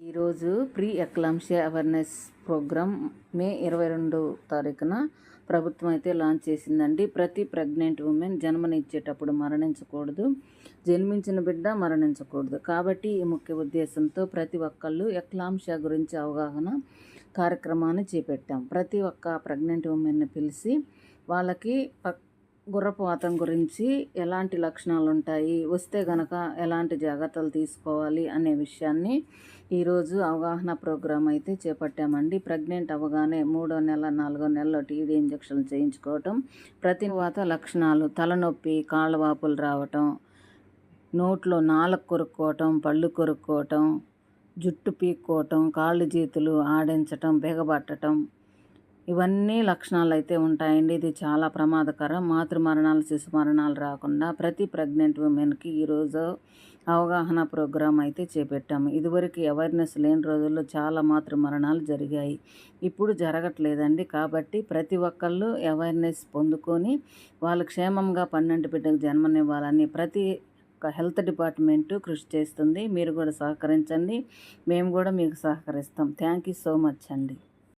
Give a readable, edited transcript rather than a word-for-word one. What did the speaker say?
ఈరోజు pre eclampsia awareness programme మే 22 తారీఖున ప్రభుత్వం అయితే లాంచ్ చేసిందండి. ప్రతి ప్రెగ్నెంట్ ఉమెన్ జన్మనిచ్చేటప్పుడు మరణించకూడదు, జన్మించిన బిడ్డ మరణించకూడదు. కాబట్టి ఈ ముఖ్య ఉద్దేశంతో ప్రతి ఒక్కళ్ళు ఎక్లాంషియా గురించి అవగాహన కార్యక్రమాన్ని చేపట్టాం. ప్రతి ఒక్క ప్రెగ్నెంట్ ఉమెన్ని పిలిచి వాళ్ళకి గుర్రపు వాతం గురించి ఎలాంటి లక్షణాలు ఉంటాయి, వస్తే గనక ఎలాంటి జాగ్రత్తలు తీసుకోవాలి అనే విషయాన్ని ఈరోజు అవగాహన ప్రోగ్రాం అయితే చేపట్టామండి. ప్రెగ్నెంట్ అవ్వగానే 3వ నెల 4వ నెలలో టీడీ ఇంజక్షన్లు చేయించుకోవటం, ప్రతివాత లక్షణాలు తలనొప్పి, కాళ్ళవాపులు రావటం, నోట్లో నాలుక కొరుక్కోవటం, పళ్ళు కొరుక్కోవటం, జుట్టు పీక్కోవటం, కాళ్ళు చేతులు ఆడించటం, బిగబట్టడం, ఇవన్నీ లక్షణాలు అయితే ఉంటాయండి. ఇది చాలా ప్రమాదకరం. మాతృ మరణాలు, శిశు మరణాలు రాకుండా ప్రతి ప్రెగ్నెంట్ ఉమెన్కి ఈరోజు అవగాహన ప్రోగ్రాం అయితే చేపట్టాము. ఇదివరకు అవేర్నెస్ లేని రోజుల్లో చాలా మాతృ మరణాలు జరిగాయి, ఇప్పుడు జరగట్లేదండి. కాబట్టి ప్రతి ఒక్కళ్ళు అవేర్నెస్ పొందుకొని వాళ్ళు క్షేమంగా 12 బిడ్డకు జన్మనివ్వాలని ప్రతి హెల్త్ డిపార్ట్మెంటు కృషి చేస్తుంది. మీరు కూడా సహకరించండి, మేము కూడా మీకు సహకరిస్తాం. థ్యాంక్ యూ సో మచ్ అండి.